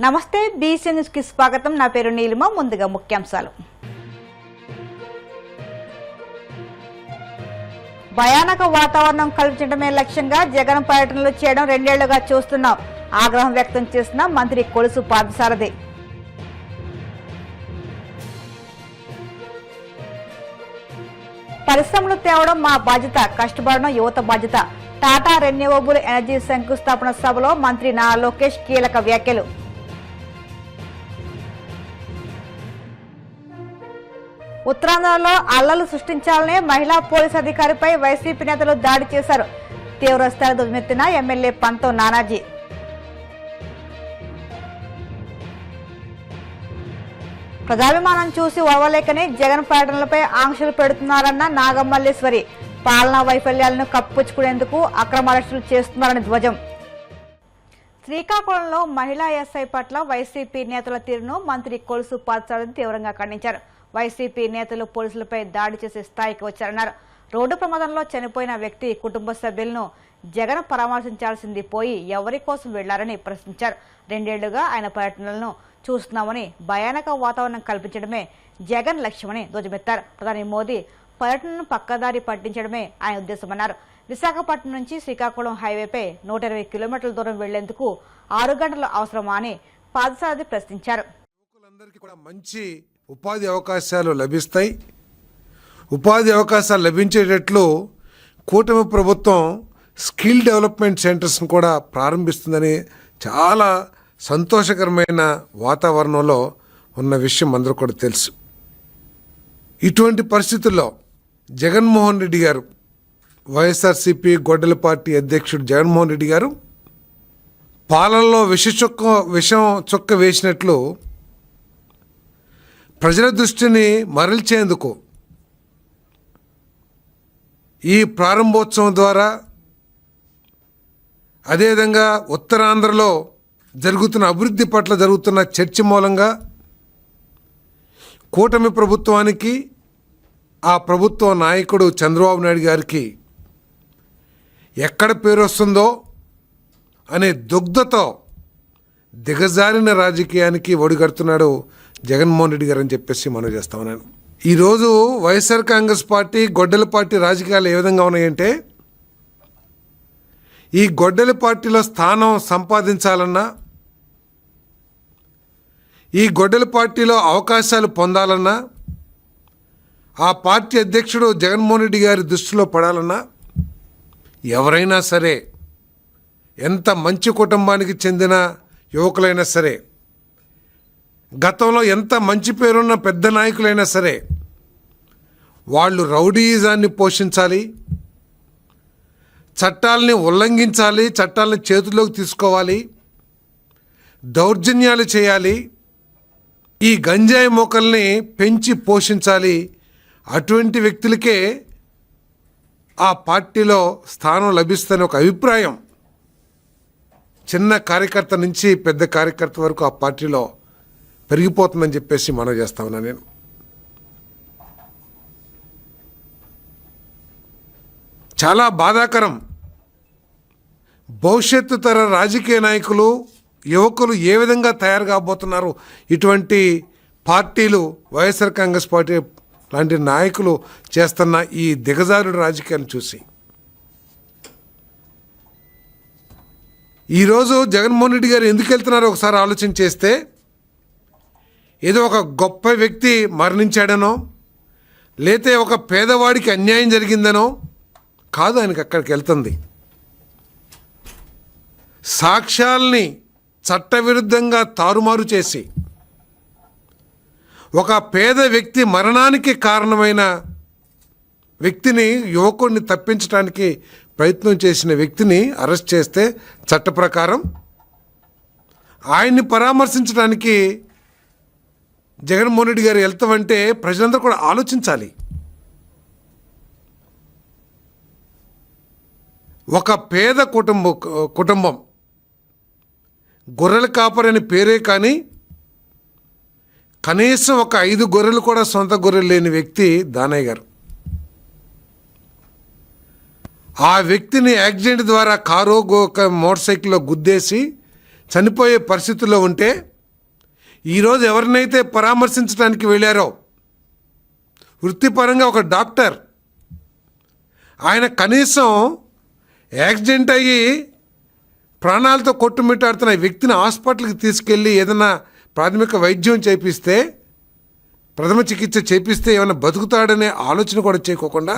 నమస్తే BC news కి స్వాగతం. నా పేరు నీలిమ. ముందుగా ముఖ్యాంశాలు. భయానక వాతావరణం కల్పించడమే లక్ష్యంగా జగన్ పర్యటనలు చేయడం 2 ఏళ్లుగా చూస్తున్నాం. ఆగ్రహం వ్యక్తం చేసిన మంత్రి కొలుసు పార్థసారథి. పరిశ్రమలు తేవడం మా బాధ్యత, కష్టపడడం యువత బాధ్యత. టాటా రెన్యూవబుల్ ఎనర్జీ శంకుస్థాపన సభలో మంత్రి నారా లోకేష్ కీలక వ్యాఖ్యలు. ఉత్తరాంధ్రలో అల్లలు సృష్టించాలనే మహిళా పోలీసు అధికారిపై వైసీపీ నేతలు దాడి చేశారు. తీవ్రస్థాయిలో దుమ్మెత్తిన ఎమ్మెల్యే పంతో నానాజీ. ప్రజాభిమానం చూసి ఓవలేకనే జగన్ పర్యటనలపై ఆంక్షలు పెడుతున్నారన్న నాగమల్లేశ్వరి. పాలనా వైఫల్యాలను కప్పిపుచ్చుకునేందుకు అక్రమ అరెస్టులు చేస్తున్నారని ధ్వజం. శ్రీకాకుళంలో మహిళా ఎస్ఐ పట్ల వైసీపీ నేతల తీరును మంత్రి కొలుసు పార్థసారథి తీవ్రంగా ఖండించారు. వైసీపీ నేతలు పోలీసులపై దాడి చేసే స్థాయికి వచ్చారన్నారు. రోడ్డు ప్రమాదంలో చనిపోయిన వ్యక్తి కుటుంబ సభ్యులను జగన్ పరామర్శించాల్సింది పోయి ఎవరి కోసం వెళ్లారని ప్రశ్నించారు. 2 ఏళ్లుగా ఆయన పర్యటనలను చూస్తున్నామని, భయానక వాతావరణం కల్పించడమే జగన్ లక్ష్యమని ధ్వజమెత్తారు. ప్రధాని మోదీ పర్యటనను పక్కదారి పట్టించడమే ఆయన ఉద్దేశమన్నారు. విశాఖపట్నం నుంచి శ్రీకాకుళం హైవేపై 120 కిలోమీటర్ల దూరం వెళ్లేందుకు 6 గంటలు అవసరమా అని పార్థసారథి ప్రశ్నించారు. మంచి ఉపాధి అవకాశాలు లభిస్తాయి. ఉపాధి అవకాశాలు లభించేటట్లు కూటమి ప్రభుత్వం స్కిల్ డెవలప్మెంట్ సెంటర్స్ను కూడా ప్రారంభిస్తుందని చాలా సంతోషకరమైన వాతావరణంలో ఉన్న విషయం అందరూ కూడా తెలుసు. ఇటువంటి పరిస్థితుల్లో జగన్మోహన్ రెడ్డి గారు, వైఎస్ఆర్సీపీ గొడ్డల పార్టీ అధ్యక్షుడు జగన్మోహన్ రెడ్డి గారు పాలనలో విషం చుక్క వేసినట్లు ప్రజల దృష్టిని మరల్చేందుకు ఈ ప్రారంభోత్సవం ద్వారా, అదేవిధంగా ఉత్తరాంధ్రలో జరుగుతున్న అభివృద్ధి పట్ల జరుగుతున్న చర్చ మూలంగా కూటమి ప్రభుత్వానికి, ఆ ప్రభుత్వ నాయకుడు చంద్రబాబు నాయుడు గారికి ఎక్కడ పేరు వస్తుందో అనే దుగ్ధతో దిగజారిన రాజకీయానికి ఒడిగడుతున్నాడు జగన్మోహన్ రెడ్డి గారు అని చెప్పేసి మనం చేస్తా ఉన్నాను. ఈరోజు వైఎస్ఆర్ కాంగ్రెస్ పార్టీ, గొడ్డల పార్టీ రాజకీయాలు ఏ విధంగా ఉన్నాయంటే, ఈ గొడ్డల పార్టీలో స్థానం సంపాదించాలన్నా, ఈ గొడ్డల పార్టీలో అవకాశాలు పొందాలన్నా, ఆ పార్టీ అధ్యక్షుడు జగన్మోహన్ రెడ్డి గారి దృష్టిలో పడాలన్నా ఎవరైనా సరే, ఎంత మంచి కుటుంబానికి చెందిన యువకులైనా సరే, గతంలో ఎంత మంచి పేరున్న పెద్ద నాయకులైనా సరే, వాళ్ళు రౌడీయిజాన్ని పోషించాలి, చట్టాలని ఉల్లంఘించాలి, చట్టాలని చేతుల్లోకి తీసుకోవాలి, దౌర్జన్యాలు చేయాలి, ఈ గంజాయి మొక్కల్ని పెంచి పోషించాలి. అటువంటి వ్యక్తులకే ఆ పార్టీలో స్థానం లభిస్తుందని ఒక అభిప్రాయం చిన్న కార్యకర్త నుంచి పెద్ద కార్యకర్త వరకు ఆ పార్టీలో పెరిగిపోతుందని చెప్పేసి మనం చేస్తా ఉన్నా. నేను చాలా బాధాకరం. భవిష్యత్తు తర రాజకీయ నాయకులు, యువకులు ఏ విధంగా తయారు కాబోతున్నారు ఇటువంటి పార్టీలు, వైఎస్ఆర్ కాంగ్రెస్ పార్టీ లాంటి నాయకులు చేస్తున్న ఈ దిగజారుడు రాజకీయాన్ని చూసి. ఈరోజు జగన్మోహన్ రెడ్డి గారు ఎందుకు వెళ్తున్నారో ఒకసారి ఆలోచన చేస్తే, ఏదో ఒక గొప్ప వ్యక్తి మరణించాడనో, లేతే ఒక పేదవాడికి అన్యాయం జరిగిందనో కాదు ఆయనకి అక్కడికి వెళ్తుంది. సాక్ష్యాల్ని చట్టవిరుద్ధంగా తారుమారు చేసి, ఒక పేద వ్యక్తి మరణానికి కారణమైన వ్యక్తిని, యువకుడిని తప్పించడానికి ప్రయత్నం చేసిన వ్యక్తిని అరెస్ట్ చేస్తే చట్ట ప్రకారం ఆయన్ని పరామర్శించడానికి జగన్మోహన్ రెడ్డి గారు వెళ్తామంటే ప్రజలందరూ కూడా ఆలోచించాలి. ఒక పేద కుటుంబం గొర్రెల కాపరి అని పేరే కానీ కనీసం ఒక 5 గొర్రెలు కూడా సొంత గొర్రెలు లేని వ్యక్తి దానయ్య గారు. ఆ వ్యక్తిని యాక్సిడెంట్ ద్వారా కారు మోటార్ సైకిల్లో గుద్దేసి చనిపోయే పరిస్థితుల్లో ఉంటే ఈరోజు ఎవరినైతే పరామర్శించడానికి వెళ్ళారో వృత్తిపరంగా ఒక డాక్టర్, ఆయన కనీసం యాక్సిడెంట్ అయ్యి ప్రాణాలతో కొట్టుమిట్టాడుతున్న వ్యక్తిని హాస్పిటల్కి తీసుకెళ్ళి ఏదైనా ప్రాథమిక వైద్యం చేపిస్తే, ప్రథమ చికిత్స చేపిస్తే ఏమైనా బతుకుతాడనే ఆలోచన కూడా చేయకోకుండా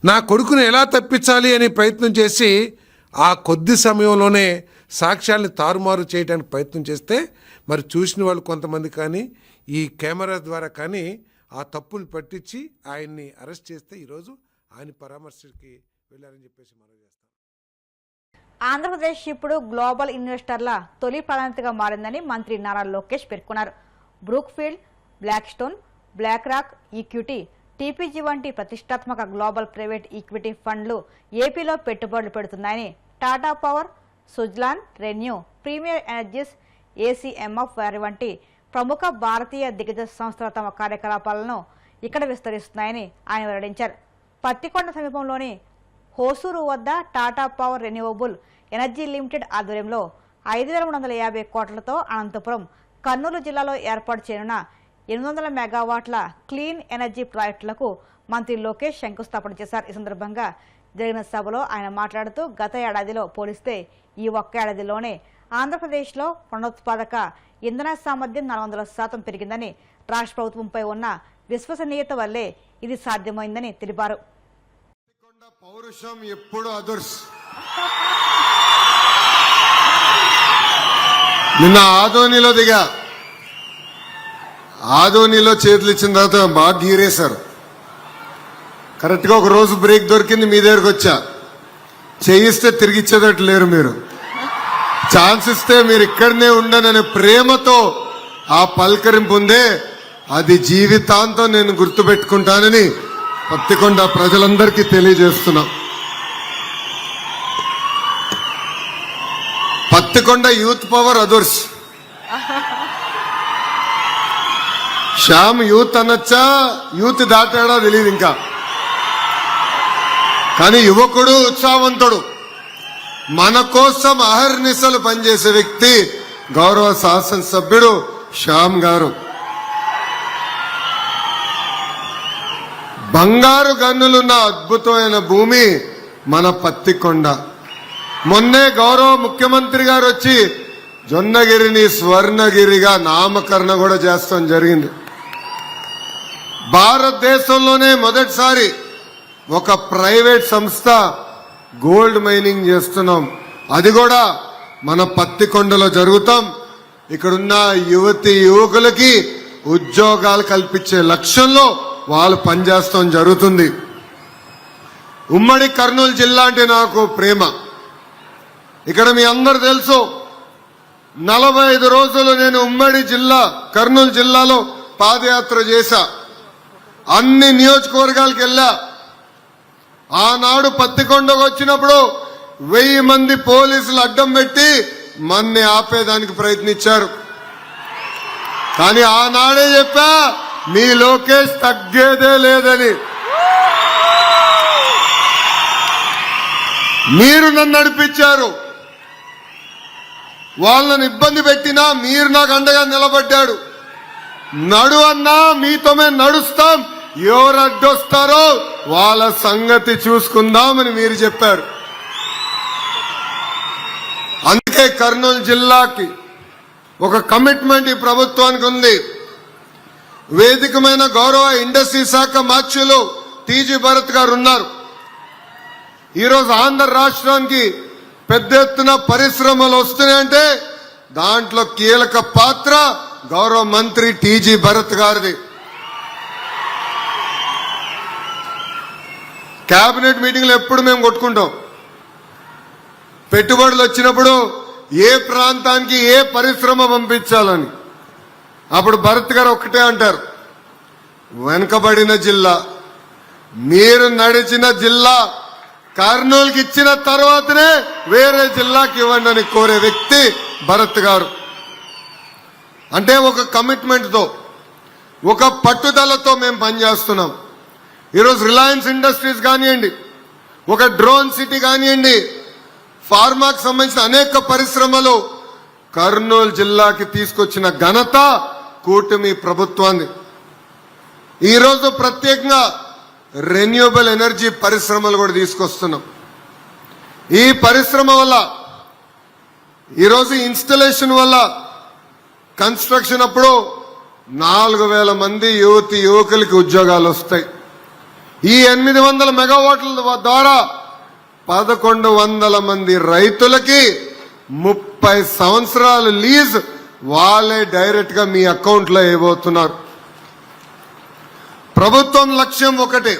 నా కొడుకుని ఎలా తప్పించాలి అనే ప్రయత్నం చేసి ఆ కొద్ది సమయంలోనే సాక్ష్యాల్ని తారుమారు చేయడానికి ప్రయత్నం చేస్తే మరి చూసిన వాళ్ళు కొంతమంది కానీ ఈ కెమెరా ద్వారా కానీ ఆ తప్పులు పట్టించి ఆయన్ని అరెస్ట్ చేస్తే ఈరోజు ఆయన పరామర్శకి వెళ్ళారని చెప్పేసి మనం చేస్తాం. ఆంధ్రప్రదేశ్ ఇప్పుడు గ్లోబల్ ఇన్వెస్టర్ల తొలి ప్రాధాన్యతగా మారిందని మంత్రి నారా లోకేష్ పేర్కొన్నారు. Brookfield, Blackstone, BlackRock equity, TPG వంటి ప్రతిష్టాత్మక గ్లోబల్ ప్రైవేట్ ఈక్విటీ ఫండ్లు ఏపీలో పెట్టుబడులు పెడుతున్నాయని, టాటా పవర్, సుజ్లాన్, రెన్యూ, ప్రీమియర్ ఎనర్జీస్, ఏసీఎంఎఫ్ వారి వంటి ప్రముఖ భారతీయ దిగ్గజ సంస్థల తమ కార్యకలాపాలను ఇక్కడ విస్తరిస్తున్నాయని ఆయన వెల్లడించారు. పత్తికొండ సమీపంలోని హోసూరు వద్ద Tata power renewable energy limited ఆధ్వర్యంలో 5,350 కోట్లతో అనంతపురం, కర్నూలు జిల్లాలో ఏర్పాటు చేయనున్న 800 మెగావాట్ల క్లీన్ ఎనర్జీ ప్రాజెక్టులకు మంత్రి లోకేష్ శంకుస్థాపన చేశారు. ఈ సందర్భంగా జరిగిన సభలో ఆయన మాట్లాడుతూ గత ఏడాదిలో పోలిస్తే ఈ ఒక్క ఏడాదిలోనే ఆంధ్రప్రదేశ్లో పునరుత్పాదక ఇంధన సామర్థ్యం 400% పెరిగిందని, రాష్ట్ర ప్రభుత్వంపై ఉన్న విశ్వసనీయత వల్లే ఇది సాధ్యమైందని తెలిపారు. పౌరుషం ఎప్పుడు అదుర్స్. నిన్న ఆదోనిలో దిగా, ఆదోనిలో చేతులు ఇచ్చిన తర్వాత బాగా గీరేశారు. కరెక్ట్గా ఒక రోజు బ్రేక్ దొరికింది, మీ దగ్గరకు వచ్చా. చేయిస్తే తిరిగి ఇచ్చేటట్టు లేరు మీరు. ఛాన్స్ ఇస్తే మీరు ఇక్కడనే ఉండననే ప్రేమతో ఆ పలకరింపు ఉందే, అది జీవితాంతం నేను గుర్తుపెట్టుకుంటానని పత్తికొండ ప్రజలందరికీ తెలియజేస్తున్నా. Pattikonda youth power others. Shyam youth అనొచ్చా, యూత్ దాటాడో తెలియదు ఇంకా, కానీ యువకుడు, ఉత్సాహవంతుడు, మన కోసం అహర్నిశలు పనిచేసే వ్యక్తి గౌరవ శాసనసభ్యుడు శ్యామ్ గారు. బంగారు గన్నులున్న అద్భుతమైన భూమి మన పత్తికొండ. మొన్నే గౌరవ ముఖ్యమంత్రి గారు వచ్చి జొన్నగిరిని స్వర్ణగిరిగా నామకరణ కూడా చేస్తాం జరిగింది. భారతదేశంలోనే మొదటిసారి ఒక ప్రైవేట్ సంస్థ గోల్డ్ మైనింగ్ చేస్తున్నాం. అది కూడా మన పత్తికొండలో జరుగుతాం. ఇక్కడున్న యువతి యువకులకి ఉద్యోగాలు కల్పించే లక్ష్యంలో వాళ్ళు పనిచేస్తాం జరుగుతుంది. ఉమ్మడి కర్నూలు జిల్లా అంటే నాకు ప్రేమ. ఇక్కడ మీ అందరు తెలుసు, 45 రోజులు నేను ఉమ్మడి జిల్లా కర్నూలు జిల్లాలో పాదయాత్ర చేశా. అన్ని నియోజకవర్గాలకు వెళ్ళా. ఆనాడు పత్తికొండకు వచ్చినప్పుడు 1000 మంది పోలీసులు అడ్డం పెట్టి మన్ని ఆపేదానికి ప్రయత్నించారు. కానీ ఆనాడే చెప్పా, మీ లోకేష్ తగ్గేదే లేదని. మీరు నన్ను నడిపించారు. వాళ్ళని ఇబ్బంది పెట్టినా మీరు నాకు అండగా నిలబడ్డాడు. నడు అన్నా మీతో మేము నడుస్తాం, ఎవరు అడ్డొస్తారో వాళ్ళ సంగతి చూసుకుందామని మీరు చెప్పారు. అందుకే కర్నూలు జిల్లాకి ఒక కమిట్మెంట్ ఈ ప్రభుత్వానికి ఉంది. వేదికమైన గౌరవ ఇండస్ట్రీ శాఖ మార్చులు టీజీ భరత్ గారు ఉన్నారు. ఈరోజు ఆంధ్ర రాష్ట్రానికి పెద్ద ఎత్తున పరిశ్రమలు వస్తున్నాయంటే దాంట్లో కీలక పాత్ర గౌరవ మంత్రి టీజీ భరత్ గారిది. కేబినెట్ మీటింగ్లో ఎప్పుడు మేము కొట్టుకుంటాం. పెట్టుబడులు వచ్చినప్పుడు ఏ ప్రాంతానికి ఏ పరిశ్రమ పంపించాలని. అప్పుడు భరత్ గారు ఒక్కటే అంటారు, వెనుకబడిన జిల్లా, మీరు నడిచిన జిల్లా కర్నూలుకి ఇచ్చిన తర్వాతనే వేరే జిల్లాకి ఇవ్వండి అని కోరే వ్యక్తి భరత్ గారు. అంటే ఒక కమిట్మెంట్తో, ఒక పట్టుదలతో మేము పనిచేస్తున్నాం. ఈరోజు రిలయన్స్ ఇండస్ట్రీస్ కానివ్వండి, ఒక డ్రోన్ సిటీ కానివ్వండి, ఫార్మాకు సంబంధించిన అనేక పరిశ్రమలు కర్నూలు జిల్లాకి తీసుకొచ్చిన ఘనత కూటమి ప్రభుత్వాన్ని. ఈరోజు ప్రత్యేకంగా రెన్యూబుల్ ఎనర్జీ పరిశ్రమలు కూడా తీసుకొస్తున్నాం. ఈ పరిశ్రమ వల్ల ఈరోజు ఇన్స్టలేషన్ వల్ల కన్స్ట్రక్షన్ అప్పుడు 4,000 మంది యువకులకి ఉద్యోగాలు వస్తాయి. ఈ 800 మెగావాట్ల ద్వారా 1,100 మంది రైతులకి 30 సంవత్సరాలు లీజ్ వాళ్ళే డైరెక్ట్ గా మీ అకౌంట్ లో వేయబోతున్నారు. ప్రభుత్వం లక్ష్యం ఒకటే,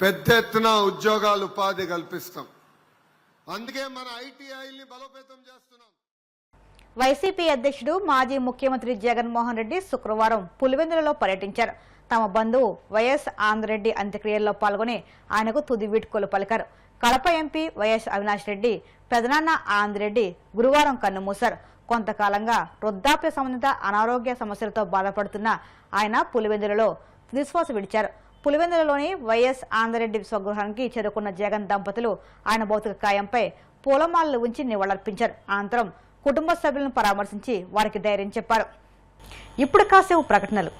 పెద్ద ఎత్తున ఉద్యోగాలు ఉపాధి కల్పిస్తాం. అందుకే మన ఐటీఐని బలోపేతం చేస్తున్నాం. వైసీపీ అధ్యక్షుడు మాజీ ముఖ్యమంత్రి జగన్మోహన్ రెడ్డి శుక్రవారం పులివెందులలో పర్యటించారు. తమ బంధువు వైఎస్ ఆంధ్రెడ్డి అంత్యక్రియల్లో పాల్గొని ఆయనకు తుది వీడ్కోలు పలికారు. కడప ఎంపీ వైఎస్ అవినాష్ రెడ్డి పెదనాన్న ఆంధ్రెడ్డి గురువారం కన్నుమూశారు. కొంతకాలంగా వృద్ధాప్య సంబంధిత అనారోగ్య సమస్యలతో బాధపడుతున్న ఆయన పులివెందులలో తుదిశ్వాస విడిచారు. పులివెందులలోని వైఎస్ ఆంధ్రెడ్డి స్వగృహానికి చేరుకున్న జగన్ దంపతులు ఆయన భౌతిక కాయంపై పూలమాలలు ఉంచి నివాళులర్పించారు. అనంతరం కుటుంబ సభ్యులను పరామర్శించి వారికి ధైర్యం చెప్పారు. ఇప్పుడు కాసేపు ప్రకటనలు.